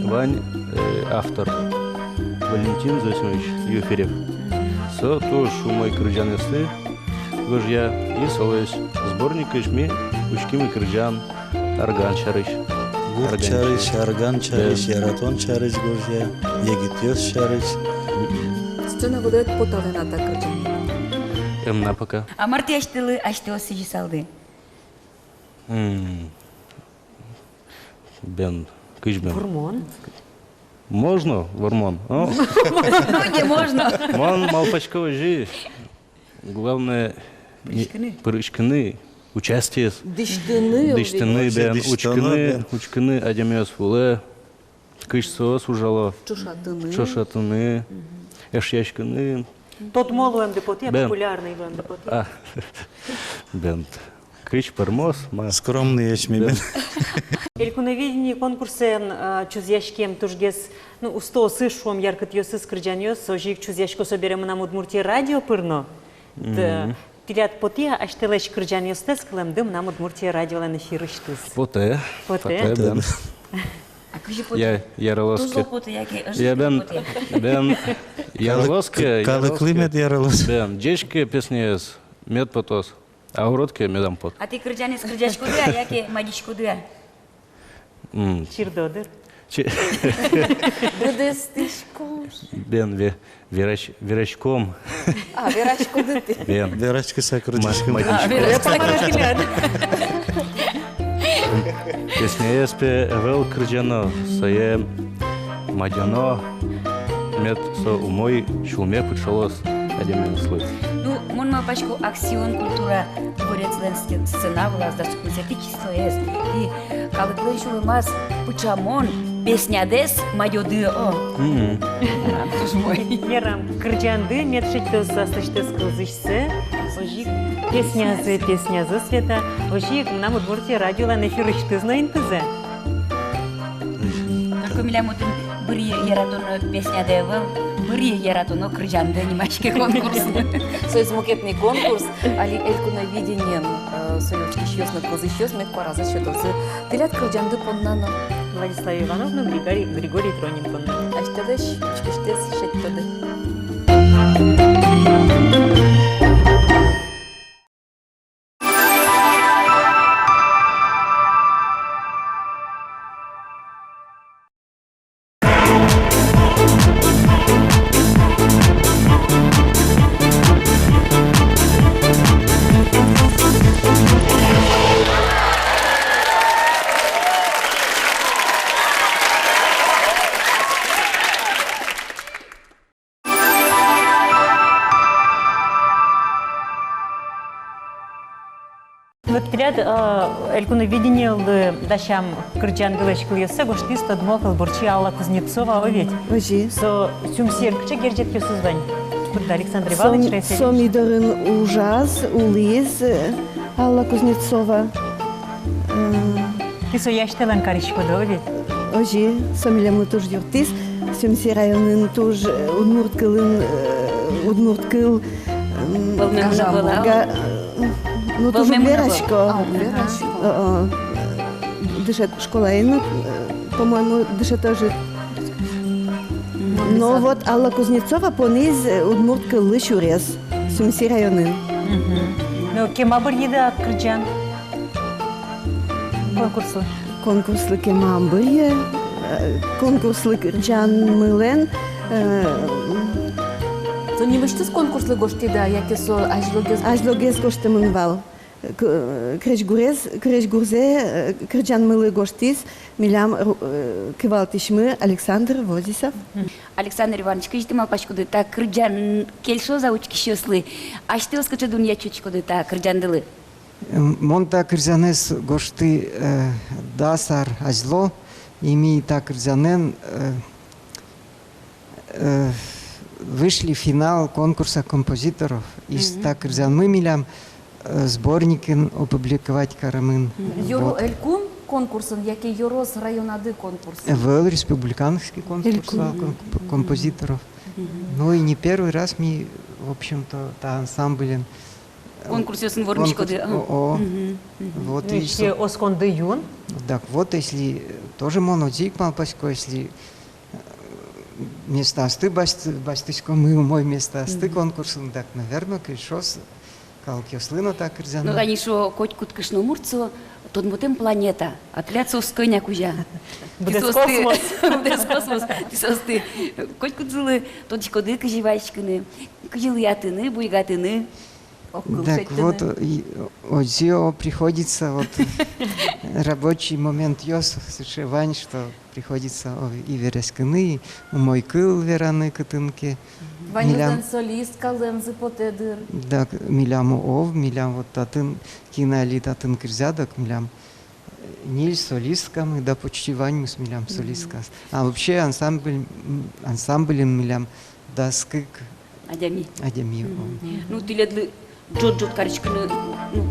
Вань, автор Валентин Зосимович Юферев. Со тоже мой кырджан есты, гожья и солость сборник ишми, учкими кырджан, арган чарыш. Гур чарыш, арган чарыш, яратон чарыш гожья, егитёс чарыш. Сцена выдает поталена так кырджан. На пока. А марти аштылы сижи салды. Бен, кыжбен. Гурмон. Можно, Вормон? Ну, не можно. Мон малпачковый жи. Главное, прыжканы, участие. Дыштыны, бен, учканы, адемес фуле, кышсос ужало, чошатыны, эшяшканы. Тот мол МДПТ, популярный в МДПТ. Бен, кыш пармос, скромный ячмень. Элькуновидение конкурсен чузяшкем тужгес, ну, усто сышом яркот ёсы скрджанёс, сожик чузяшко соберем на Удмуртии радио пырно. Тилят поте, аштелеш крджанёс тескалем дым на Удмуртии радио лен эфирыштыз. Поте, бен. Я яролоске. Я бен яролоске. Когда климат яролос. Бен, дечке песнес, мед потос. А уродке медам пот. А ты крджане скрджашку да, яке мадичку да. Чирдодыр. Бен верачком. А, верачку ты. Бен. Верачка сакрудишком. Песня еспе вел крджано, сое мадяно, мед со умой шулме пучалос, один слыт. Ну, мон мапачку акцион культура борецленский сцена была сдачкунцетическое есть. И калыклы шулмас пучамон песня дес майоды о. Боже мой. Ярам крджанды медшиктос састыштыз кылзышсы, ожик песня света, ожик нам Удмуртии радио лен эфирыштыз наинтызе. Только милям отын бір яратоно песня девел, бір яратоно крджанды немачки конкурс. Союз мукетный конкурс, али элькуновидение, союз кишьёс на кылзышьёс, мек параза счётовцы. Тилят крджанды поннано. Владислав Ивановна, Григорий Троненкон. Аштадыш, учкиштес, шеттады. Вот ряд элькуновидение дашам крджан дылыш кыльёсы, гоштис тадмокал борчи Алла Кузнецова овет. Ожи. Со сюмсеркче герджет ёсузвань. Куда Александр Иванович Рейсель. Сомидорын ужас, улиз, Алла Кузнецова. Ты со яштелен каришко да овет. Ожи, сомилям туж юртис, сюмси районын туж удмурткыл. Ну, тоже Верочка. Дышит школа, по-моему, дышит тоже. Но вот Алла Кузнецова пониз удмурткыл лышурез, сюмси районын. Ну, кема бір еді крджан? Конкурсы? Конкурслы кема бір, конкурслы крджан мылен. То не выштыз конкурслы гошти да, яке со ажлогез гошты мынвал. Креш гурзе, крджан мылы гоштис, милям кывалтишмы Александр Возисов. Александр Иванович, кыжды малпачкуды та крджан кельшо заучки шёслы, а что скача дунья чучкуды та крджандылы? Монта крджанес гошты дасар ажло, ими та крджанен вышли в финал конкурса композиторов. И так мы милям сборники опубликовать карамын. Юро элькун конкурсын, яке юрос районады конкурс. Был республиканский конкурс композиторов. Ну и не первый раз мы, в общем-то, та ансамблем. Конкурс ёсын ворничко. Вот если осконды юн. Так вот, если тоже монодик малпасько, если место асты бастысько, мы мой место асты конкурсын, так, наверное, кишос, калкиослыно так Ну, ирзана. они шо коть куткышно мурцо, тот мотем планета, отляцо сконя кужа. Буде космос. Буде космос. Ти сости. Коть кудзулы, тот чикоды кыживачканы, кыжилыятыны, буйгатыны. Так вот, Озио приходится, вот, рабочий момент ёс, Вань, что приходится и вересканы, мой кыл вераны кытынки. Ванюздан солист, калемзы потедыр. Так, милям ов, милям вот татын, кинали татын кирзядок, милям ниль солисткам, да почти Вань мы с милям солисткас. А вообще ансамблем милям да скык. Адями. Адями. Ну, ты ледлы джот-джот каричканы, ну,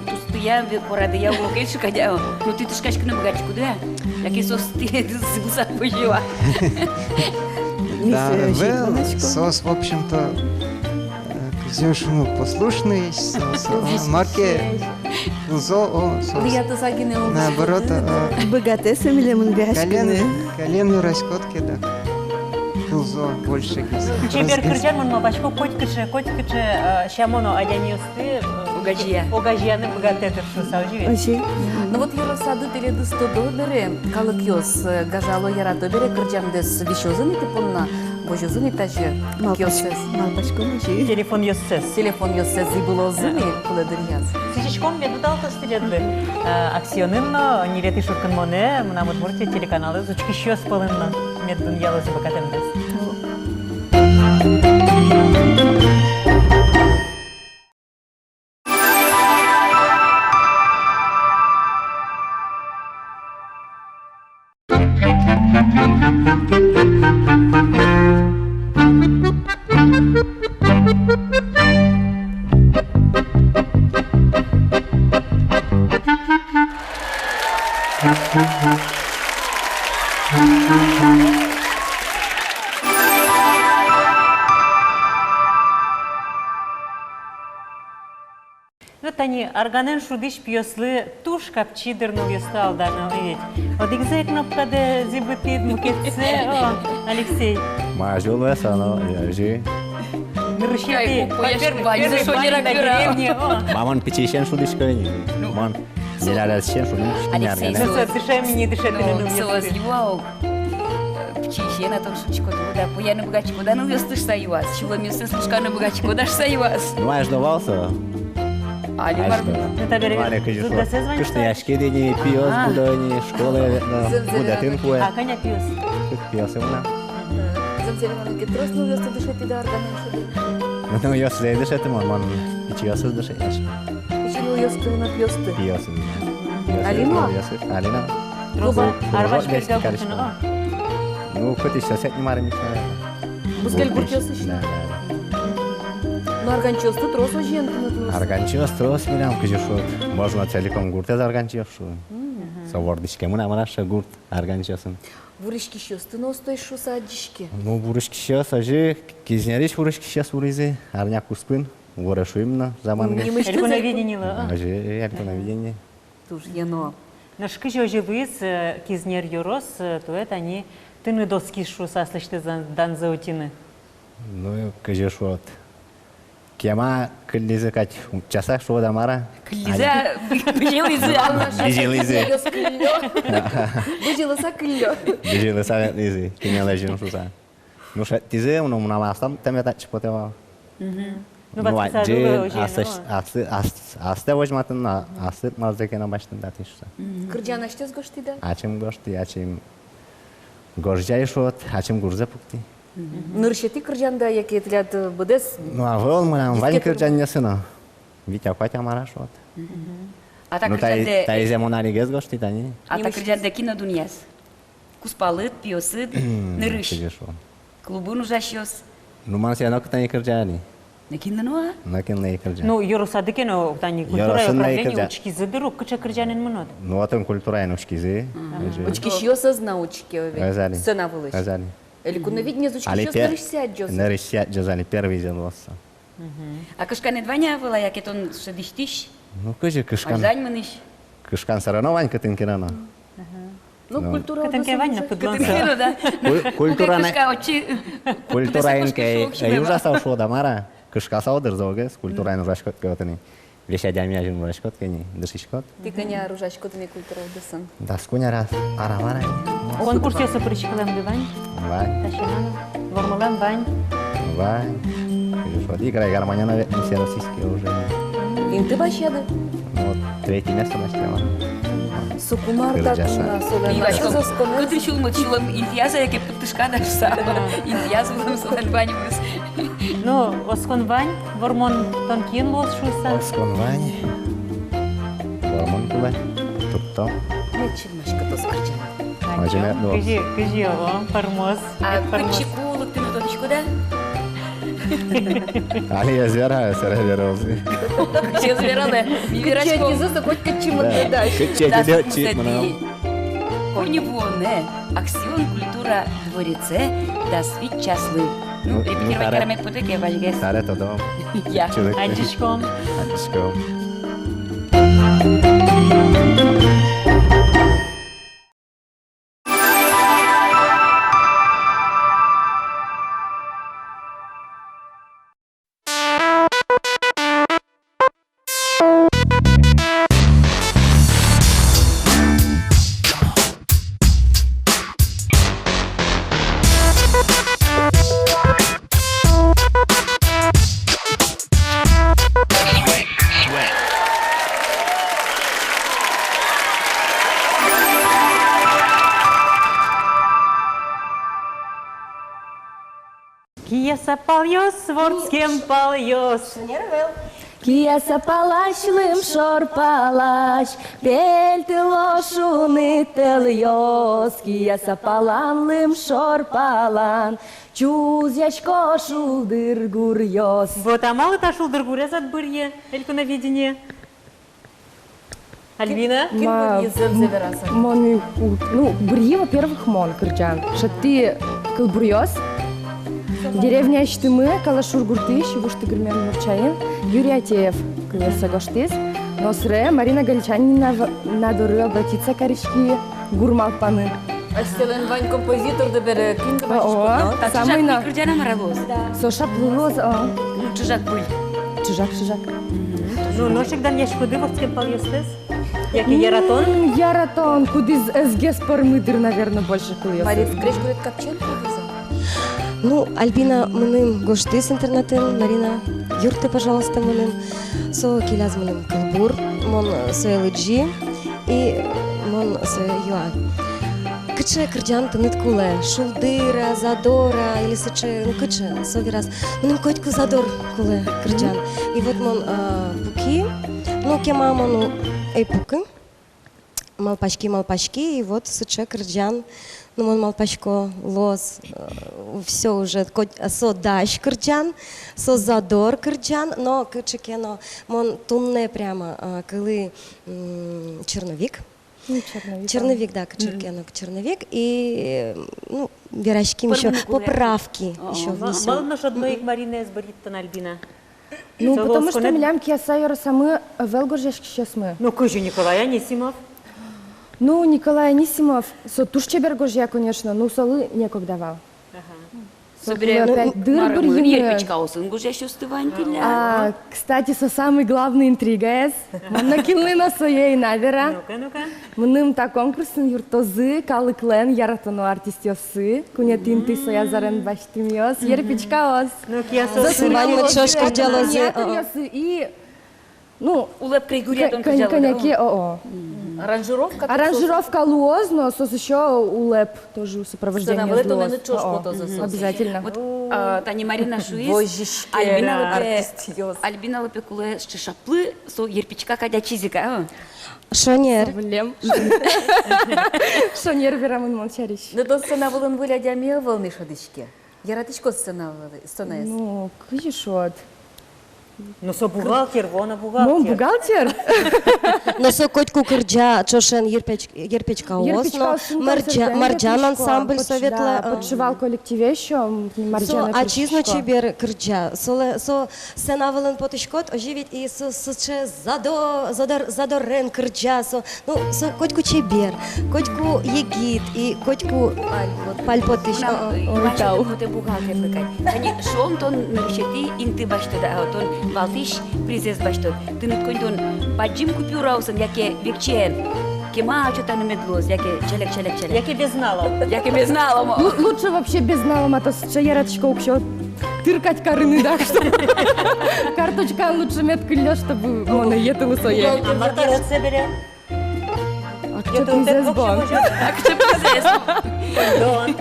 тустыя, порады я улокельши кадяо. Ну, ты тушкачканы богачку, да? Яки сос ты ледлы зыгуса пожила. Да, сос, в общем-то, кзёшему послушный, марке наоборот, Богатые милям колену раскотки, да. Кылзо больше. Чебер кыржан мон мапачко коть кыче шамоно адяньосты огажияны богатетер шу саужи. Ну вот Юросады теледы 100 доллары, калык ёс гажало ярато бере кыржамдес вишозын ити понна, божозын итажы кёсес. Телефон ёссес. Телефон ёссес зибулозын и куледыр яз. Сичишкон медудалка стиледлы. Аксионынно, нилети шуркын моне, мына мудмуртия телеканалы зучкиш ёс полынно. Меддун ялозы бакатемдес. Вот они, органен шудиш пьеслы, туш капчидер новьеста алдарна ведь. Вот игзай кнопкаде зибытит мукетсе, Алексей. Мажул весано, яжи. Нарушите, Маман печищен шудиш кайни. Ман, зелялясен шудиш Алексей, дышай мне, дышай ты на новьеста. Сова птичья на том шучку, да, поя на богачку, да, ну ёстыш саюас, чего место слушка на богачку, дашь саюас. Ну, аж давался. Али Кышты яшке дени, пиос будани, школы, будатын куэ. А, коня пиос. Пиосы мына. Замзелеманы кетрос ну ёсты дышати да органен шуды. Ну, ёс лей дышати ман, пичиосы дышати яш. Почему ёсты на пьёсты? Пиосы. Алина? Алина. Руба, арбаш перегавкутыны, Ну, хоть еще сеть не марим. Бускель гуртёсы Да. Ну, арганчёсты трос ожентыны. Арганчиос трос милям кыжышот. Можно целиком гуртез арганчиошу. Совордышке мына мараша гурт арганчиосын. Вурышки шёсты ностой шу садишки. Ну, бурышки шёс ажи, кизнериш бурышки шёс урызи, арняк успын, ворашу именно заманга. Элькуновидение, да? Ажи, элькуновидение. Туж ено. Но шкыжо живыс, кизнер юрос, то это они тыны доски шу саслышты дан заутины. Ну, кыжышот. Кема кыллизе кать часах шо да мара. Кыллизе, бежелизе, Бежелизе. Бежелиса кыллё. Бежелиса лизе, кинележин шуса. Ну, шаттизе, ну, намастам темета чпотева. Ну, батсадулы Асте возьматын, асте мазекена баштын датишса. Кырджана штез гоштида? Ачим гошти, ачим горжай шот, ачим гурзе пукти. Ныршети кырджанда яки етлят будес? Ну, а вол мынам вань кырджан несына. Витя патя мара шот. А так Ну, кырджанде... тайзе монали гез гошти, тани. А так кырджанде кино дуньяс. Куспалыт, пиосыт, нырыш. Клубын ужащёс. Ну, ман сена кытани кырджани. Накинна нуа? Накинна кырджан. Ну, юрусадыке, но тани культура и управление учки задыру, кыча кырджанин мнот. Ну, атом культура и нучкизи. Учки шьёсыз научки. Азали. Сцена вылыш. Азали. Элькуновидение зучки шьёс нырышсят джозы. Нырышсят джозали, первый зелоса. А кышкан едваня была, як он шедиштиш? Ну, кыжи кышкан. Аждань мыныш? Кышкан сарано вань кытын кирано. Ну, культура Катенке Ваня Катенкено, да. Культура не. Кукай очи. Культура инке южаса шо да мара. Кышкаса одыр зогес. Культура ин рашкот кётани. Леша дамия жин рашкот кени. Дышишкот. Ты коня ружачку ты не культура удысын. Да скуня раз. Арамара. Конкурс яса пырышкалам Вань. Вань. Ташинана. Вормалам Вань. Вань. Шо играй гармония на все российские уже. Инты башеды. Вот третье место на стела. Сукумар так у нас. Ивашко, кыты шулмычылым интияза яке пыттышка дарса. Интиязылым солан Ванюмыз. Ну, Оскон Вань, Вормон Тонкин лос шуйса. Оскон Вань. Вормон куле. Тутто. Нечилмашка то скрчана. Мажеме до. Кыжи о, пармоз. А кычику лыктыны тодышку да? Али я звера, сера верози. Все звераны. Мивирачко. Кычети хоть кычимы не дашь. Кычети дёт чит мана. Коневоне, аксион культура дворице, да свит часлы. Ну, репетировать карамет потеке, вальгес. Таре то дом. Я. Анчичком. Анчичком. Кияса пальос, вордским пальос. Кияса палашлым шорпалаш, пельты лошуны тельос. Кияса паланлым шорпалан, чузячко шулдыр гурьос. Вот а мало та шулдыр гурьос от бырье, эльку на видение. Альбина? Мон, ну, бурье, во-первых, мон, кырджан. Шатты кылбурьос. Деревня Штымы, Калашур Гуртыш, Вушты Гырмен Мурчаин, Юрий Атеев, Клеса Гоштис, Носре, Марина Галичанина, надо обратиться к Оричке, Гурмалпаны. А стелен Вань композитор да бере кинга О, самый на... Кырджана маралоз. Соша плылоз, Ну, чужак был. Чужак. Ну, ношик дан яшкуды вордским пальостес? Який яратон? Яратон, куди СГ спармыдыр, наверное, больше клеёс. Марит, скреш говорит, капчен повеза? Ну, Альбина мыным гоштыс интернетын, Марина юрты, пожалуйста, мыным. Со киляз мыным кылбур, мон со LG и мон со юа. Кыче кырджан тыныт куле, шулдыра, задора, или сыче, ну кыче, со вираз. Мыным котьку задор куле кырджан. И вот мон пуки, ну кема мону эйпуки, малпачки, и вот сыче кырджан. Ну, мон малпачко лос, все уже, со дащ кырджан, со задор кырджан, но кычекено, мон тунне прямо, коли черновик. Черновик, да, кычекено, черновик, и, ну, верашки еще, поправки еще внесем. Мало наш одной Марина сбориттан Альбина. Ну, потому что милям киясайор самы велгожешки сейчас мы. Ну, кыжи Николай Анисимов. Ну, Николай Анисимов, со Тушчебергожья, конечно, ну, солы некогда давал. Соберем ерпичка осын гуже еще стывань пиля. Кстати, со самой главной интригой, накинули на своей навера. Ну-ка. Мным та конкурсын юртозы, калыклен, яратану артистёсы, кунятин ты соя зарен баштимёс, ерпичка ос. Ну, киясо. Сымань мы чёшкар делозы. И, ну, улыбкой гурят он коньяки, Аранжировка? Аранжировка луоз, но сос еще улеп тоже сопровождение луоз. Обязательно. Вот Таня Марина Шуис, Альбина Лапекуле Шишаплы, со ерпичка кадя чизика. Шонер. Шонер верамын молчарищ. Да до сцена волын вылядя мел волны шадычке. Яратычко сцена. Ну, кыжишот. Ну, со бухгалтер, вона бухгалтер. Ну, бухгалтер. Но со котку кырджа чошен ерпечка осно, марджан ансамбль советла. Подшивал коллективе еще марджан. А чизно чебер кырджа. Со сенавелен потишкот оживить и со че задорен кырджа. Ну, со котку чебер, котку егит и котку пальпотиш. Ой, те бухгалтер лыкай. Они шом тон нарушити инты башта да тон Валтиш призес баштот. Ты не контон баджим купюраусан, яке векчен. Кема что-то на медлоз, яке челек. Яке без знала. Яке без знала. Лучше вообще без знала, а то с чаярочка вообще тыркать карыны, да, что карточка лучше меткылья, чтобы моно етылы сое. А Марта ротсе бере? А что ты здесь был? А что Кондон.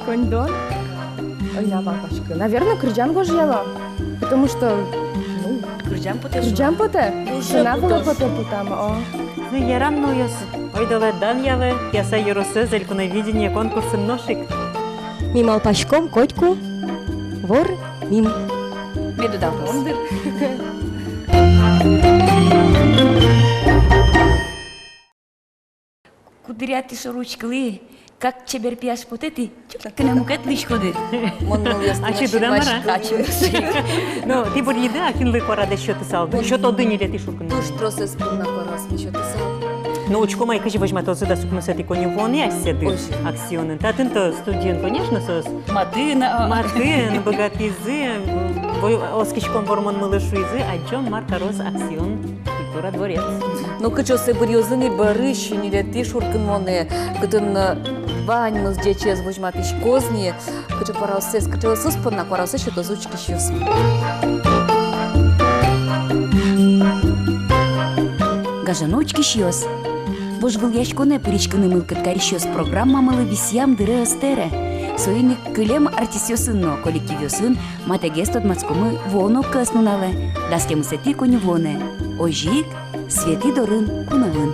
Кондон? Ой, да, папашка. Наверное, кырджан гожела. Потому что, ну, кырджан поте. Жена была поте там, Ну, ярам ну яс. Ойдала дан яве, яса еросö зелькуна видение конкурсы мношик. Мимал пашком котку, вор мим. Меду дал. Кудряти шоручкали, как чебер пияш потети, чук на мукет лиш ходи. А чи туда мара? Ну, ти бор'їде, а кін ликвара де що ти сал? Що то дині лети шуркун? Туш тросес пурна корас, що ти сал. Ну, очко май кажи возьма то сюда сукну сети коні вон я седи аксіонен. Та тин то студент, конечно, сос. Мартин, богатизы, оскичком вормон малышуизы, а чом марка рос аксион, культура дворец. Ну, качо се березыни барыш, не лети шуркун моне, кытын вань мыз дечез возьматиш козни, качо параусес, качо сус подна параусес, что то звучки щас. Гажаночки щас. Божгыл яшконе пыричкыны мылкыткари щас программа мылы висям дыры астере. Союник кылем артисёсынно коллективёсын матегест от мацкомы воно кыснунале. Даскемы сети кони воне. Ожик, свети дорын куновын.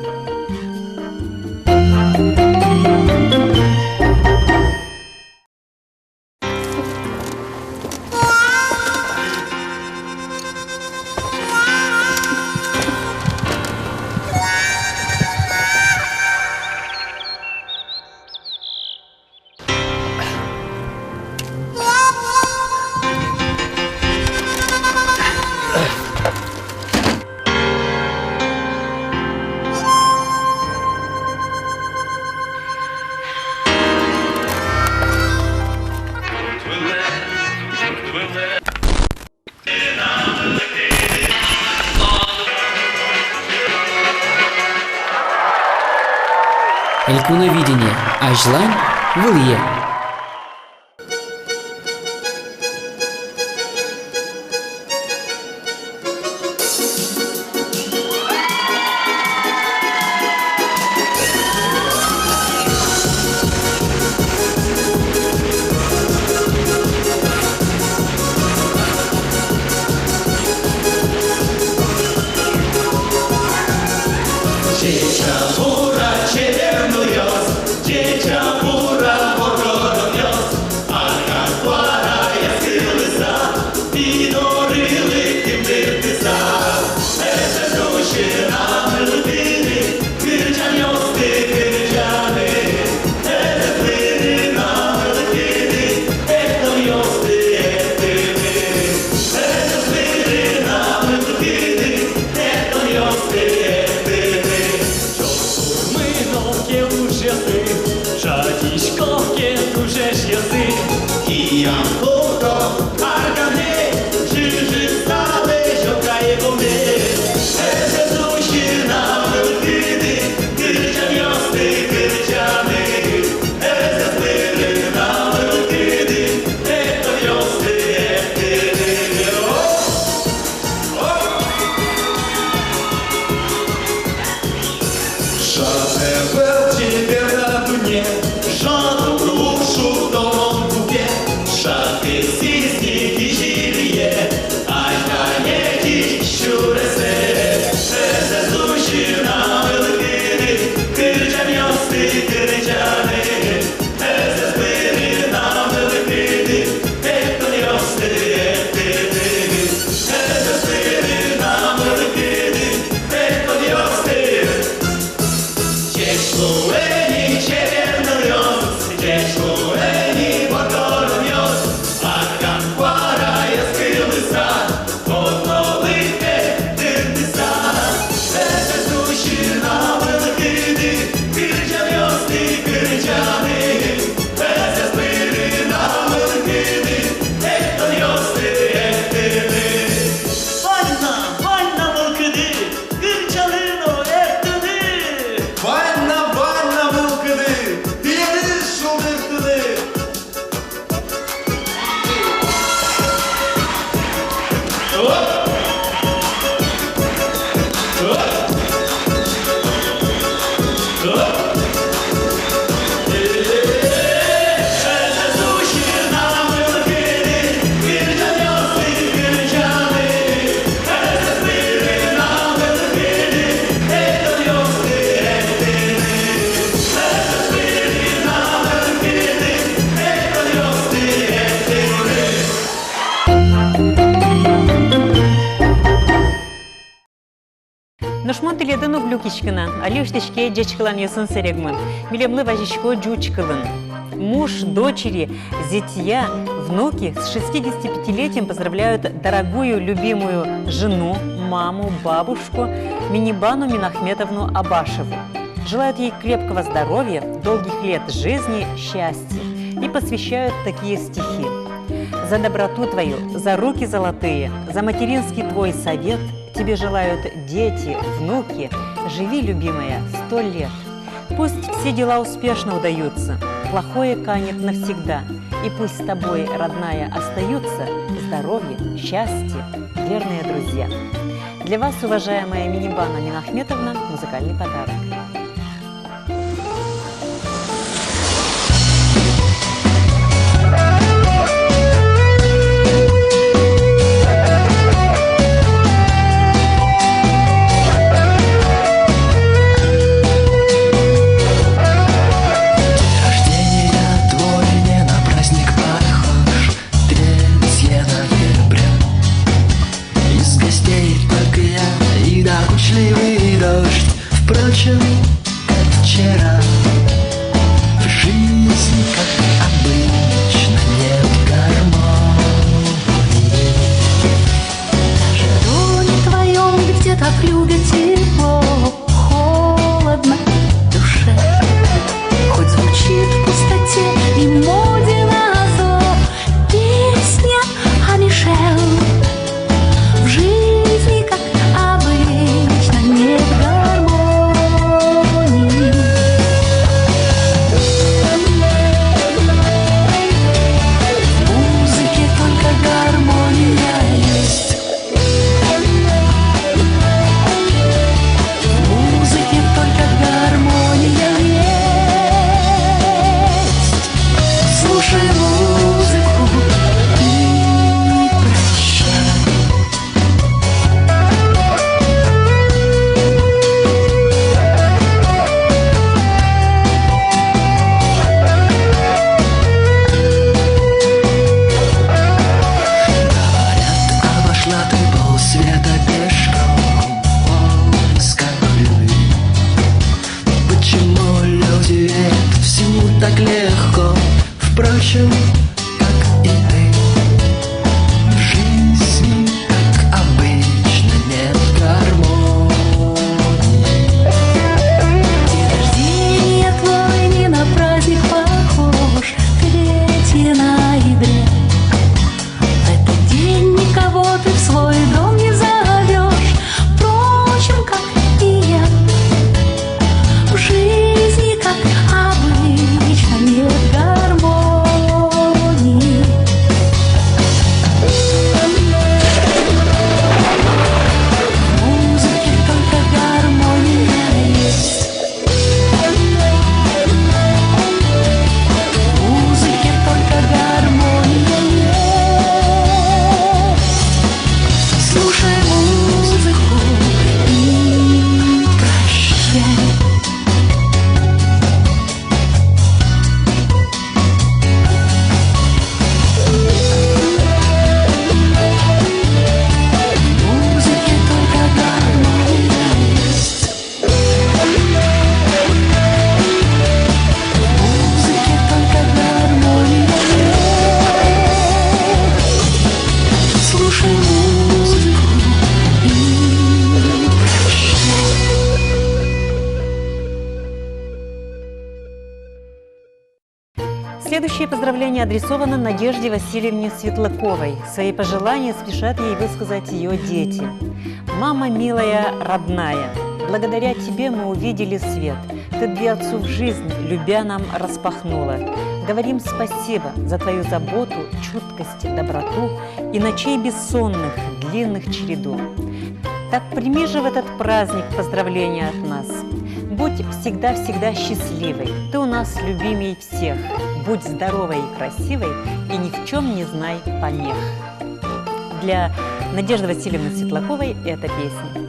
Элькуновидение. Ажлань вылье. Dziecię góra ciebie nując, dziecię góra Нушмон теледену глюкичкина, алюштечке дечкалан ясын серегмы, милемлы важичко джучкалын. Муж, дочери, зятья, внуки с 65-летием поздравляют дорогую, любимую жену, маму, бабушку Минибану Минахметовну Абашеву. Желают ей крепкого здоровья, долгих лет жизни, счастья и посвящают такие стихи. За доброту твою, за руки золотые, за материнский твой совет тебе желают дети, внуки. Живи, любимая, 100 лет. Пусть все дела успешно удаются, плохое канет навсегда. И пусть с тобой, родная, остаются здоровье, счастье, верные друзья. Для вас, уважаемая Минибана Минахметовна, музыкальный подарок. Докучливый дождь, впрочем, как вчера. В жизни, как обычно, нет гармонии. Даже в доме твоем где-то в люге тепло, холодно в душе. Хоть звучит в пустоте и моде на зло песня о Мишель. В жизни, как нет гармонии. В музыке только гармония есть. В музыке только гармония есть. Слушай музыку и прощай. Так легко, впрочем, как и ты. В жизни, как обычно, нет гармонии. День рождения твой не на праздник похож, 3 ноября. В этот день никого ты в свой дом не зовешь, впрочем, как и я. В жизни, как обычно, нет гармонии. В музыке только гармония есть. В музыке только гармония есть. Слушай музыку и прощай. Следующее поздравление адресовано Надежде Васильевне Светлаковой. Свои пожелания спешат ей высказать ее дети. «Мама милая, родная, благодаря тебе мы увидели свет. Ты дверцу в жизнь, любя нам, распахнула. Говорим спасибо за твою заботу, чуткость, доброту и ночей бессонных, длинных череду. Так прими же в этот праздник поздравления от нас. Будь всегда-всегда счастливой, ты у нас любимей всех. Будь здоровой и красивой, и ни в чем не знай помех». Для Надежды Васильевны Светлаковой эта песня.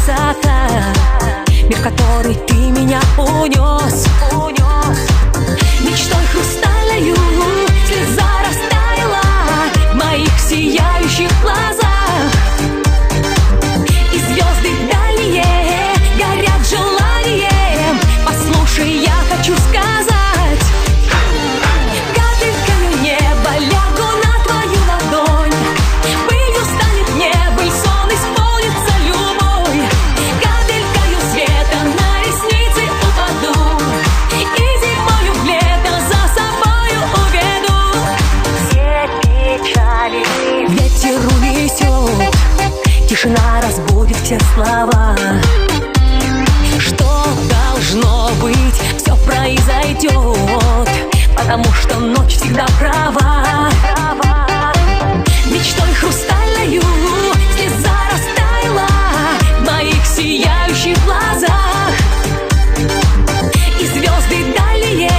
высока, мир, в который ты меня унес. Мечтой хрустальною слеза растаяла в моих сияющих глазах. И звезды дальние горят желанием. Послушай, я хочу сказать: капелькою неба лягу на твою ладонь. Пылью станет небо, и сон исполнится любой. Капелькою света на ресницы упаду, и зимою в лето за собою уведу. Все печали ветер унесет, тишина разбудит все слова. Что должно быть, все произойдет, потому что ночь всегда права. Мечтой хрустальною слеза растаяла в моих сияющих глазах. И звезды дальние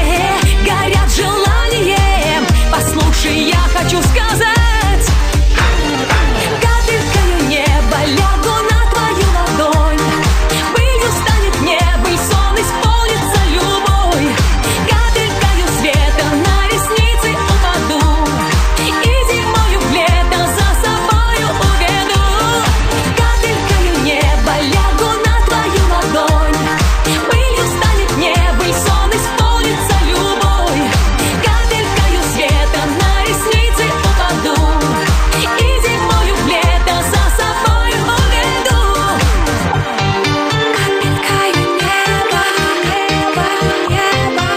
горят желанием. Послушай, я хочу сказать: капелькою неба лягу на твою ладонь. Пылью станет небо, и сон исполнится любой. Капелькою света на ресницы упаду, и зимою в лето за собою уведу. Капелькою неба лягу на твою ладонь. Пылью станет небо, и сон исполнится любой. Капелькою света на ресницы упаду, и зимою в лето за собою уведу. Капелькою неба, неба, неба.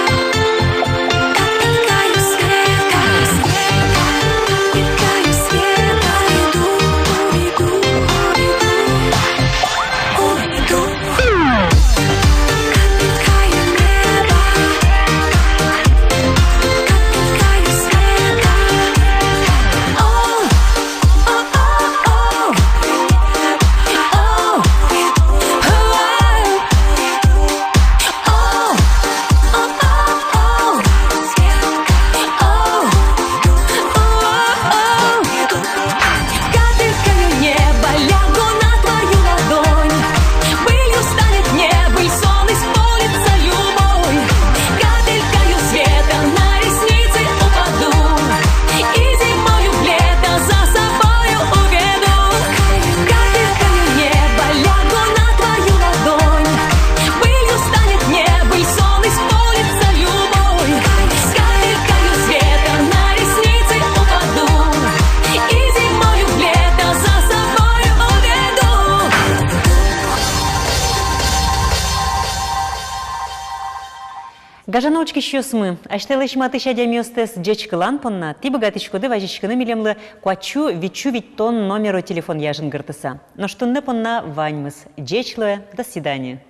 Капелькаю света, капелькаю света. Иду, иду, иду, иду. Капелькаю неба, капелькаю света. О, о, о, о, капелькою неба лягу на твою ладонь. Пылью станет небо, и сон исполнится любой. Капелькою света на ресницы упаду, и зимою в лето за собою уведу. Капелькою неба лягу на твою ладонь. Пылью станет небо, и сон исполнится любой. Капелькою света на ресницы упаду, и зимою в лето за собою уведу. Гажанаучки щосмы. Аштелыш матыша демиостес джечкылан понна. Ти богатышкоды важичкыны милемлы куачу вичу виттон номеру телефон яжын гыртыса. Но что не понна ваньмыз. Джечлы. До свидания.